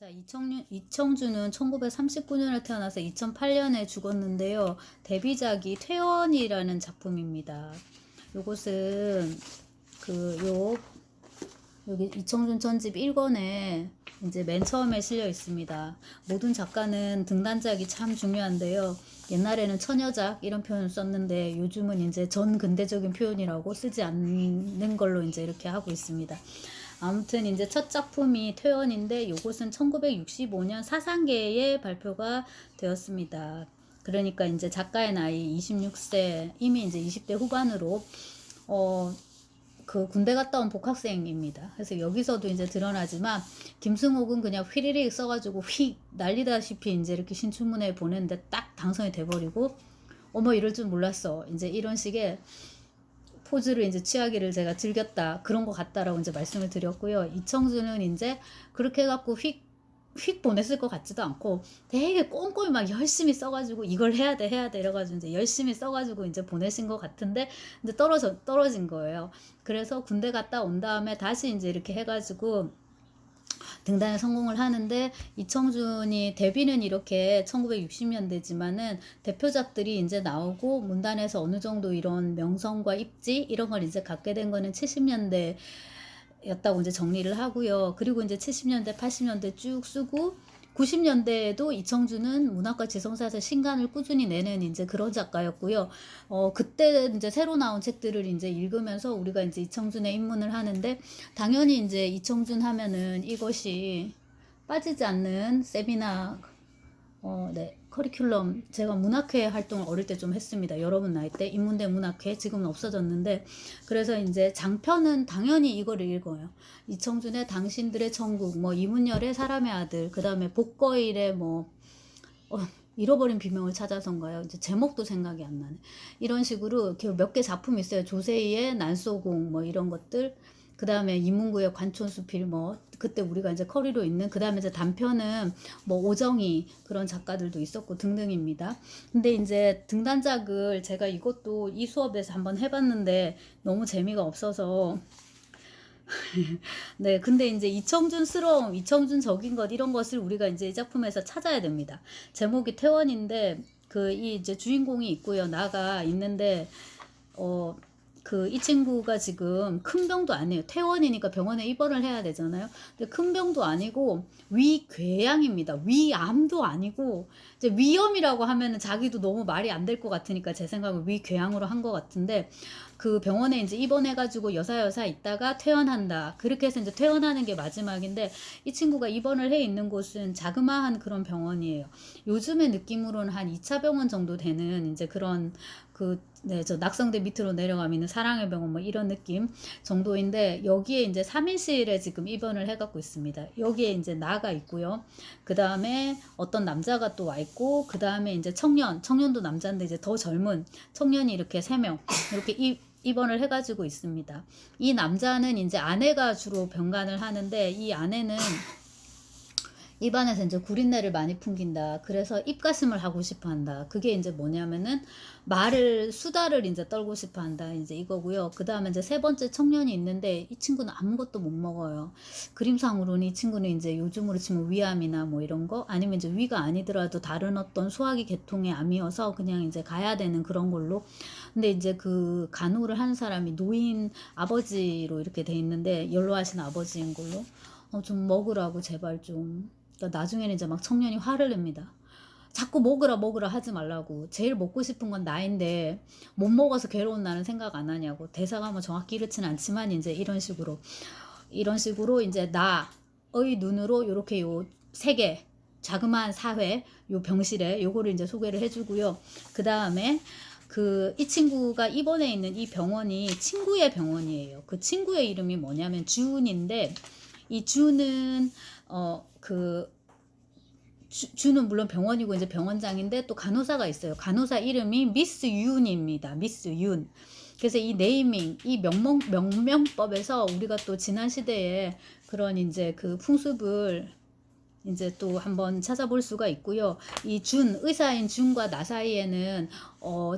자, 이청준은 1939년에 태어나서 2008년에 죽었는데요. 데뷔작이 퇴원이라는 작품입니다. 요것은 여기 이청준 전집 1권에 이제 맨 처음에 실려 있습니다. 모든 작가는 등단작이 참 중요한데요. 옛날에는 처녀작 이런 표현을 썼는데 요즘은 이제 전근대적인 표현이라고 쓰지 않는 걸로 이제 이렇게 하고 있습니다. 아무튼 이제 첫 작품이 퇴원인데 요것은 1965년 사상계에 발표가 되었습니다. 그러니까 이제 작가의 나이 26세, 이미 이제 20대 후반으로 그 군대 갔다 온 복학생입니다. 그래서 여기서도 이제 드러나지만 김승옥은 그냥 휘리릭 써가지고 휙 날리다시피 이제 이렇게 신춘문예에 보냈는데 딱 당선이 돼버리고 어머 이럴 줄 몰랐어. 이제 이런 식의 포즈를 이제 취하기를 제가 즐겼다. 그런 것 같다라고 이제 말씀을 드렸고요. 이청준은 이제 그렇게 해갖고 휙 보냈을 것 같지도 않고 되게 꼼꼼히 막 열심히 써가지고 이걸 해야 돼 이래가지고 이제 열심히 써가지고 이제 보내신 것 같은데 이제 떨어진 거예요. 그래서 군대 갔다 온 다음에 다시 이제 이렇게 해가지고 등단에 성공을 하는데 이청준이 데뷔는 이렇게 1960년대지만은 대표작들이 이제 나오고 문단에서 어느 정도 이런 명성과 입지 이런 걸 이제 갖게 된 거는 70년대 였다고 이제 정리를 하고요. 그리고 이제 70년대, 80년대 쭉 쓰고 90년대에도 이청준은 문학과 지성사에서 신간을 꾸준히 내는 이제 그런 작가였고요. 그때 이제 새로 나온 책들을 이제 읽으면서 우리가 이제 이청준의 입문을 하는데 당연히 이제 이청준 하면은 이것이 빠지지 않는 세미나 네. 커리큘럼 제가 문학회 활동을 어릴 때 좀 했습니다. 여러분 나이 때 인문대 문학회 지금은 없어졌는데 그래서 이제 장편은 당연히 이거를 읽어요. 이청준의 당신들의 천국, 뭐 이문열의 사람의 아들, 그 다음에 복거일의 뭐 잃어버린 비명을 찾아서인가요? 이제 제목도 생각이 안 나네. 이런 식으로 이렇게 몇 개 작품이 있어요. 조세희의 난소공 뭐 이런 것들. 그 다음에 이문구의 관촌수필 뭐 그때 우리가 이제 커리로 있는 그 다음에 이제 단편은 뭐 오정희 그런 작가들도 있었고 등등입니다. 근데 이제 등단작을 제가 이것도 이 수업에서 한번 해봤는데 너무 재미가 없어서 네, 근데 이제 이청준스러움, 이청준적인 것 이런 것을 우리가 이제 이 작품에서 찾아야 됩니다. 제목이 퇴원인데 이 이제 주인공이 있고요, 나가 있는데 이 친구가 지금 큰 병도 아니에요. 퇴원이니까 병원에 입원을 해야 되잖아요. 근데 큰 병도 아니고 위궤양입니다. 위암도 아니고 이제 위염이라고 하면은 자기도 너무 말이 안 될 것 같으니까 제 생각은 위궤양으로 한 것 같은데 그 병원에 이제 입원해가지고 여사 있다가 퇴원한다. 그렇게 해서 이제 퇴원하는 게 마지막인데 이 친구가 입원을 해 있는 곳은 자그마한 그런 병원이에요. 요즘의 느낌으로는 한 2차 병원 정도 되는 이제 그런 네, 저 낙성대 밑으로 내려가면 있는 사랑의 병원 뭐 이런 느낌 정도인데 여기에 이제 3인실에 지금 입원을 해갖고 있습니다. 여기에 이제 나가 있고요. 그 다음에 어떤 남자가 또 와 있고 그 다음에 이제 청년도 남자인데 이제 더 젊은 청년이 이렇게 3명 이렇게 입원을 해가지고 있습니다. 이 남자는 이제 아내가 주로 병간을 하는데 이 아내는 입안에서 이제 구린내를 많이 풍긴다. 그래서 입가심을 하고 싶어 한다. 그게 이제 뭐냐면은 수다를 이제 떨고 싶어 한다. 이제 이거고요. 그 다음에 이제 세 번째 청년이 있는데 이 친구는 아무것도 못 먹어요. 그림상으로는 이 친구는 이제 요즘으로 치면 위암이나 뭐 이런 거 아니면 이제 위가 아니더라도 다른 어떤 소화기 계통의 암이어서 그냥 이제 가야 되는 그런 걸로. 근데 이제 그 간호를 하는 사람이 노인 아버지로 이렇게 돼 있는데 연로하신 아버지인 걸로. 좀 먹으라고 제발 좀. 그러니까 나중에는 이제 막 청년이 화를 냅니다. 자꾸 먹으라 하지 말라고. 제일 먹고 싶은 건 나인데 못 먹어서 괴로운 나는 생각 안 하냐고. 대사가 뭐 정확히 이렇진 않지만 이제 이런 식으로 이제 나의 눈으로 요렇게 요 세계 자그마한 사회 요 병실에 요거를 이제 소개를 해주고요. 그 다음에 이 친구가 입원해 있는 이 병원이 친구의 병원이에요. 그 친구의 이름이 뭐냐면 준인데 이 준은 주는 물론 병원이고 이제 병원장인데 또 간호사가 있어요. 간호사 이름이 미스 윤입니다. 미스 윤. 그래서 이 네이밍, 이 명명법에서 우리가 또 지난 시대에 그런 이제 그 풍습을 이제 또 한번 찾아볼 수가 있고요. 의사인 준과 나 사이에는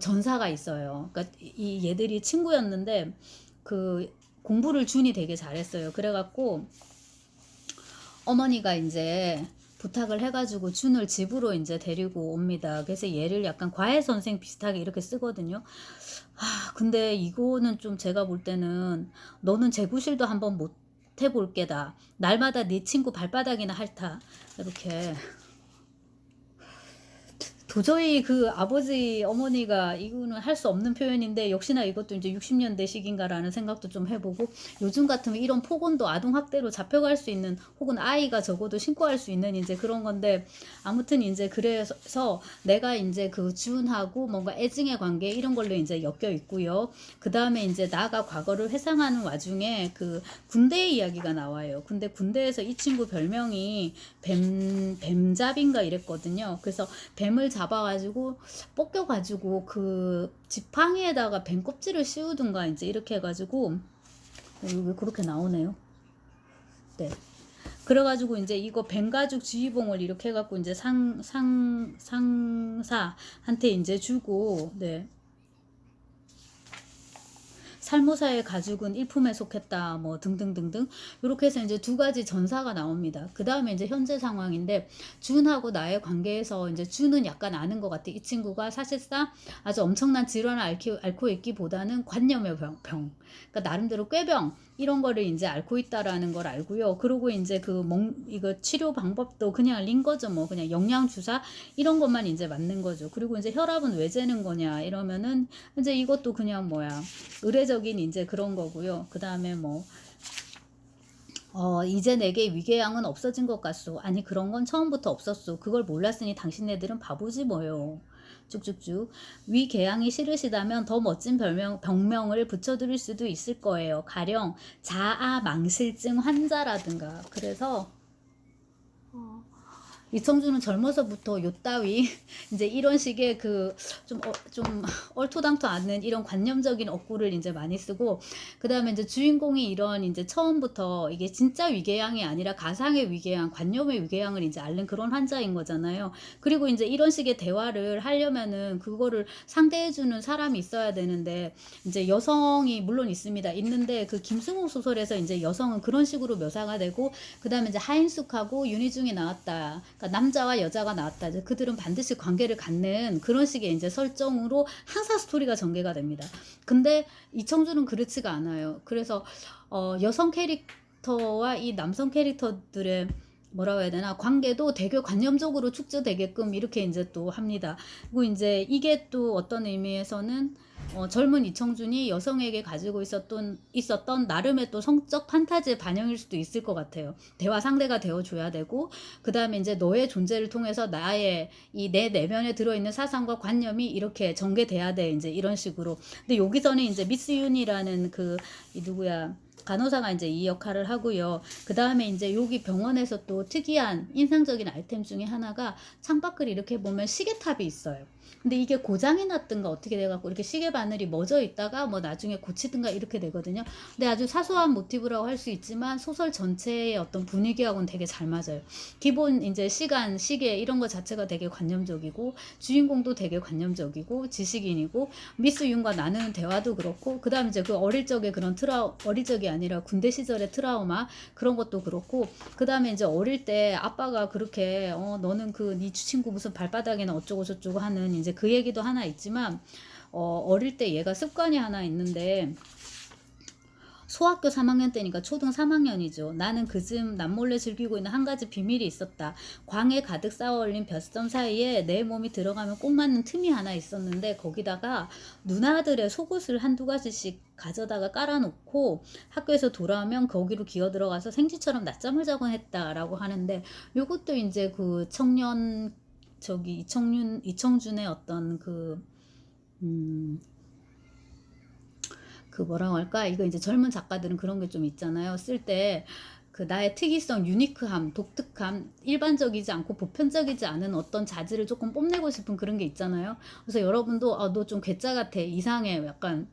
전사가 있어요. 그러니까 이 얘들이 친구였는데 공부를 준이 되게 잘했어요. 그래갖고 어머니가 이제 부탁을 해가지고 준을 집으로 이제 데리고 옵니다. 그래서 얘를 약간 과외 선생 비슷하게 이렇게 쓰거든요. 근데 이거는 좀 제가 볼 때는 너는 재구실도 한번 못 해볼 게다. 날마다 네 친구 발바닥이나 핥아. 이렇게 도저히 그 아버지 어머니가 이거는 할 수 없는 표현인데 역시나 이것도 이제 60년대식인가라는 생각도 좀 해보고 요즘 같으면 이런 폭언도 아동학대로 잡혀갈 수 있는 혹은 아이가 적어도 신고할 수 있는 이제 그런 건데 아무튼 이제 그래서 내가 이제 그 준하고 뭔가 애증의 관계 이런 걸로 이제 엮여 있고요. 그 다음에 이제 나가 과거를 회상하는 와중에 그 군대 이야기가 나와요. 근데 군대에서 이 친구 별명이 뱀잡인가 이랬거든요. 그래서 뱀을 잡아가지고 볶여가지고 그 지팡이에다가 뱀 껍질을 씌우든가 이제 이렇게 해가지고 왜 그렇게 나오네요. 네. 그래가지고 이제 이거 뱀가죽 지휘봉을 이렇게 해갖고 이제 상사한테 이제 주고, 네. 살모사의 가죽은 일품에 속했다 뭐 등등등등 이렇게 해서 이제 두 가지 전사가 나옵니다. 그 다음에 이제 현재 상황인데 준하고 나의 관계에서 이제 준은 약간 아는 것 같아. 이 친구가 사실상 아주 엄청난 질환을 앓고 있기보다는 관념의 병. 그러니까 나름대로 꾀병 이런 거를 이제 앓고 있다라는 걸 알고요. 그리고 이제 이거 치료 방법도 그냥 링거죠. 뭐 그냥 영양 주사 이런 것만 이제 맞는 거죠. 그리고 이제 혈압은 왜 재는 거냐 이러면은 이제 이것도 그냥 뭐야 의례적인 이제 그런 거고요. 그 다음에 뭐 이제 내게 위궤양은 없어진 것 같소. 아니 그런 건 처음부터 없었소. 그걸 몰랐으니 당신네들은 바보지 뭐요. 쭉쭉쭉. 위궤양이 싫으시다면 더 멋진 병명을 붙여드릴 수도 있을 거예요. 가령 자아망실증 환자라든가. 그래서 이청준은 젊어서부터 요따위 이제 이런 식의 그 좀 얼토당토 않는 이런 관념적인 어구를 이제 많이 쓰고 그 다음에 이제 주인공이 이런 이제 처음부터 이게 진짜 위궤양이 아니라 가상의 위궤양, 관념의 위궤양을 이제 앓는 그런 환자인 거잖아요. 그리고 이제 이런 식의 대화를 하려면은 그거를 상대해주는 사람이 있어야 되는데 이제 여성이 물론 있는데 그 김승호 소설에서 이제 여성은 그런 식으로 묘사가 되고 그 다음에 이제 하인숙하고 윤희중이 나왔다. 그러니까 남자와 여자가 나왔다. 그들은 반드시 관계를 갖는 그런 식의 이제 설정으로 항상 스토리가 전개가 됩니다. 근데 이청준은 그렇지가 않아요. 그래서 여성 캐릭터와 이 남성 캐릭터들의 뭐라고 해야 되나 관계도 되게 관념적으로 축소되게끔 이렇게 이제 또 합니다. 그리고 이제 이게 또 어떤 의미에서는 젊은 이청준이 여성에게 가지고 있었던 나름의 또 성적 판타지의 반영일 수도 있을 것 같아요. 대화 상대가 되어줘야 되고 그 다음에 이제 너의 존재를 통해서 나의 이 내 내면에 들어있는 사상과 관념이 이렇게 전개돼야 돼 이제 이런 식으로. 근데 여기서는 이제 미스 윤이라는 이 누구야 간호사가 이제 이 역할을 하고요. 그 다음에 이제 여기 병원에서 또 특이한 인상적인 아이템 중에 하나가 창밖을 이렇게 보면 시계탑이 있어요. 근데 이게 고장이 났든가 어떻게 돼갖고 이렇게 시계 바늘이 멎어 있다가 뭐 나중에 고치든가 이렇게 되거든요. 근데 아주 사소한 모티브라고 할 수 있지만 소설 전체의 어떤 분위기하고는 되게 잘 맞아요. 기본 이제 시간, 시계 이런 거 자체가 되게 관념적이고 주인공도 되게 관념적이고 지식인이고 미스 윤과 나누는 대화도 그렇고 그 다음 이제 그 어릴 적에 그런 어릴 적이 아니라 군대 시절의 트라우마 그런 것도 그렇고 그 다음에 이제 어릴 때 아빠가 그렇게 너는 그 네 친구 무슨 발바닥에는 어쩌고 저쩌고 하는 이제 그 얘기도 하나 있지만 어릴 때 얘가 습관이 하나 있는데 소학교 3학년 때니까 초등 3학년이죠. 나는 그즘 남몰래 즐기고 있는 한 가지 비밀이 있었다. 광에 가득 쌓아올린 벼슬점 사이에 내 몸이 들어가면 꼭 맞는 틈이 하나 있었는데 거기다가 누나들의 속옷을 한두 가지씩 가져다가 깔아놓고 학교에서 돌아오면 거기로 기어 들어가서 생쥐처럼 낮잠을 자곤 했다라고 하는데 요것도 이제 그 청년 이청준의 어떤 뭐라고 할까? 이거 이제 젊은 작가들은 그런 게 좀 있잖아요. 쓸 때 그 나의 특이성, 유니크함, 독특함, 일반적이지 않고 보편적이지 않은 어떤 자질을 조금 뽐내고 싶은 그런 게 있잖아요. 그래서 여러분도 너 좀 괴짜 같아, 이상해, 약간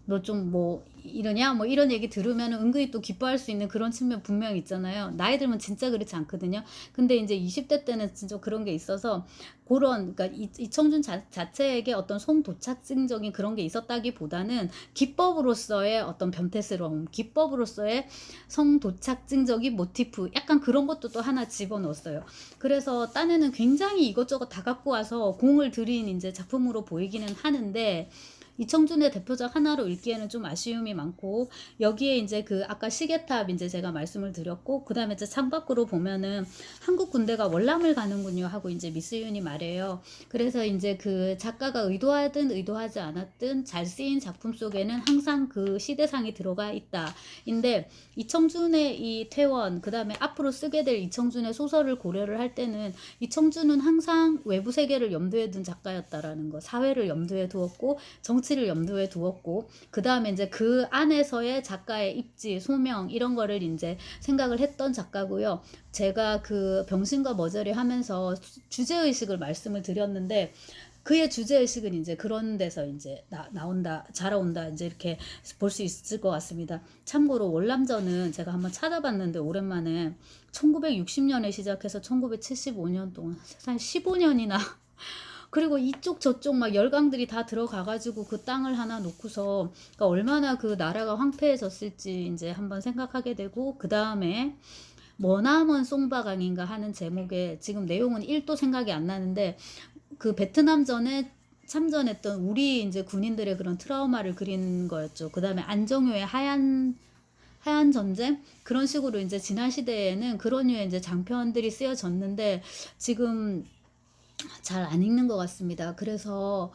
너 좀 뭐 이러냐? 뭐 이런 얘기 들으면 은근히 또 기뻐할 수 있는 그런 측면 분명히 있잖아요. 나이 들면 진짜 그렇지 않거든요. 근데 이제 20대 때는 진짜 그런 게 있어서 그런 그러니까 이청준 자체에게 어떤 송도착증적인 그런 게 있었다기보다는 기법으로서의 어떤 변태스러움, 기법으로서의 성도착증적인 모티프 약간 그런 것도 또 하나 집어넣었어요. 그래서 딴에는 굉장히 이것저것 다 갖고 와서 공을 들인 이제 작품으로 보이기는 하는데 이청준의 대표작 하나로 읽기에는 좀 아쉬움이 많고 여기에 이제 그 아까 시계탑 이제 제가 말씀을 드렸고 그다음에 이제 창밖으로 보면은 한국 군대가 월남을 가는군요 하고 이제 미스윤이 말해요. 그래서 이제 그 작가가 의도하든 의도하지 않았든 잘 쓰인 작품 속에는 항상 그 시대상이 들어가 있다. 인데 이청준의 이 퇴원 그다음에 앞으로 쓰게 될 이청준의 소설을 고려를 할 때는 이청준은 항상 외부 세계를 염두에 둔 작가였다라는 거, 사회를 염두에 두었고 정치를 염두에 두었고 그 다음에 이제 그 안에서의 작가의 입지, 소명 이런 거를 이제 생각을 했던 작가고요. 제가 그 병신과 머저리 하면서 주제의식을 말씀을 드렸는데 그의 주제의식은 이제 그런 데서 이제 나온다, 자라온다, 이제 이렇게 볼 수 있을 것 같습니다. 참고로 월남전은 제가 한번 찾아봤는데 오랜만에 1960년에 시작해서 1975년 동안 세상 15년이나 그리고 이쪽 저쪽 막 열강들이 다 들어가가지고 그 땅을 하나 놓고서 그러니까 얼마나 그 나라가 황폐해졌을지 이제 한번 생각하게 되고 그 다음에 머나먼 송바강인가 하는 제목의 지금 내용은 1도 생각이 안 나는데 그 베트남전에 참전했던 우리 이제 군인들의 그런 트라우마를 그린 거였죠. 그 다음에 안정효의 하얀 전쟁 그런 식으로 이제 지난 시대에는 그런 류의 이제 장편들이 쓰여졌는데 지금 잘 안 읽는 것 같습니다. 그래서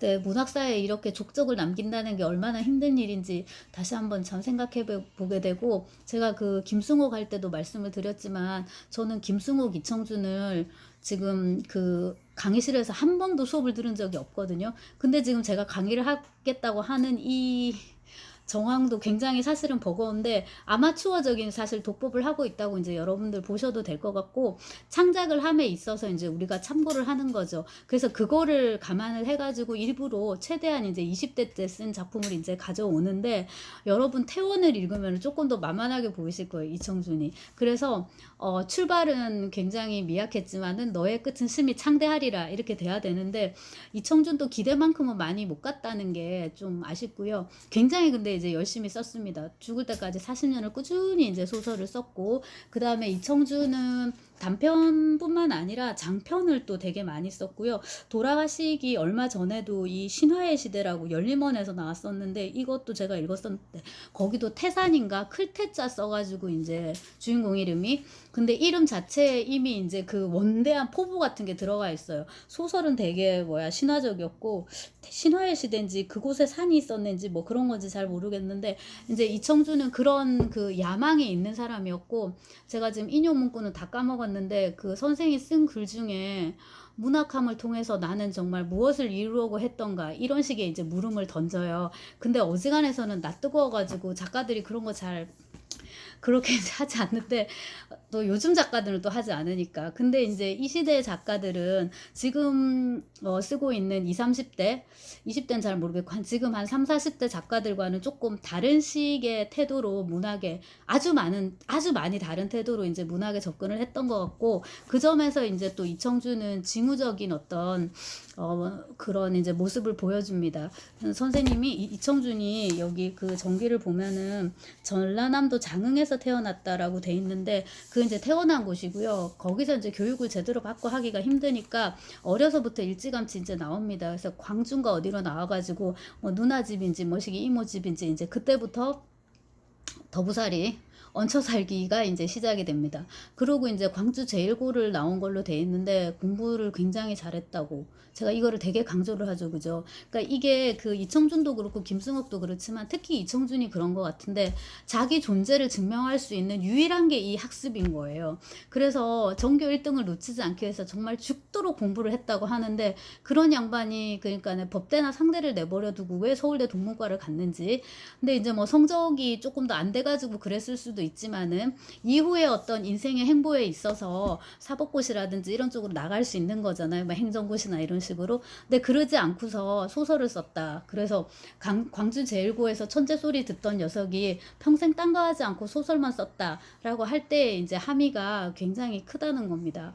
네, 문학사에 이렇게 족적을 남긴다는 게 얼마나 힘든 일인지 다시 한번 참 생각해 보게 되고 제가 그 김승옥 할 때도 말씀을 드렸지만 저는 김승옥, 이청준을 지금 그 강의실에서 한 번도 수업을 들은 적이 없거든요. 근데 지금 제가 강의를 하겠다고 하는 이 정황도 굉장히 사실은 버거운데 아마추어적인 사실 독법을 하고 있다고 이제 여러분들 보셔도 될 것 같고 창작을 함에 있어서 이제 우리가 참고를 하는 거죠. 그래서 그거를 감안을 해가지고 일부러 최대한 이제 20대 때 쓴 작품을 이제 가져오는데 여러분 태원을 읽으면 조금 더 만만하게 보이실 거예요. 이청준이. 그래서 출발은 굉장히 미약했지만은 너의 끝은 심히 창대하리라 이렇게 돼야 되는데 이청준도 기대만큼은 많이 못 갔다는 게 좀 아쉽고요. 굉장히 근데 이제 열심히 썼습니다. 죽을 때까지 40년을 꾸준히 이제 소설을 썼고 그 다음에 이청준은 단편뿐만 아니라 장편을 또 되게 많이 썼고요. 돌아가시기 얼마 전에도 이 신화의 시대라고 열림원에서 나왔었는데 이것도 제가 읽었었는데 거기도 태산인가 클태자 써가지고 이제 주인공 이름이 근데 이름 자체에 이미 이제 그 원대한 포부 같은 게 들어가 있어요. 소설은 되게 신화적이었고 신화의 시대인지 그곳에 산이 있었는지 뭐 그런 건지 잘 모르겠는데 이제 이청준은 그런 그 야망이 있는 사람이었고 제가 지금 인용 문구는 다 까먹었는데 그 선생이 쓴 글 중에 문학함을 통해서 나는 정말 무엇을 이루려고 했던가 이런 식의 이제 물음을 던져요. 근데 어지간해서는 나 뜨거워가지고 작가들이 그런 거 잘 그렇게 하지 않는데 또 요즘 작가들은 또 하지 않으니까 근데 이제 이 시대의 작가들은 지금 쓰고 있는 20, 30대 20대는 잘 모르겠고 지금 한 3, 40대 작가들과는 조금 다른 식의 태도로 문학에 아주 많이 다른 태도로 이제 문학에 접근을 했던 것 같고 그 점에서 이제 또 이청준은 징후적인 어떤 그런 이제 모습을 보여줍니다. 선생님이 이청준이 여기 그 전기를 보면은 전라남도 장흥에서 태어났다라고 돼 있는데 그 이제 태어난 곳이고요. 거기서 이제 교육을 제대로 받고 하기가 힘드니까 어려서부터 일찌감치 이제 나옵니다. 그래서 광주인가 어디로 나와가지고 뭐 누나 집인지 뭐시기 이모 집인지 이제 그때부터 더부살이 얹혀 살기가 이제 시작이 됩니다. 그리고 이제 광주 제일고를 나온 걸로 돼 있는데 공부를 굉장히 잘했다고 제가 이거를 되게 강조를 하죠. 그죠? 그러니까 이게 그 이청준도 그렇고 김승옥도 그렇지만 특히 이청준이 그런 것 같은데 자기 존재를 증명할 수 있는 유일한 게 이 학습인 거예요. 그래서 전교 1등을 놓치지 않기 위해서 정말 죽도록 공부를 했다고 하는데 그런 양반이 그러니까 법대나 상대를 내버려 두고 왜 서울대 동문과를 갔는지 근데 이제 뭐 성적이 조금 더 안 돼가지고 그랬을 수도 있지만은 이후에 어떤 인생의 행보에 있어서 사법고시라든지 이런 쪽으로 나갈 수 있는 거잖아요. 뭐 행정고시나 이런 식으로. 근데 그러지 않고서 소설을 썼다. 그래서 광주 제1고에서 천재 소리 듣던 녀석이 평생 딴 거 하지 않고 소설만 썼다라고 할 때 이제 함의가 굉장히 크다는 겁니다.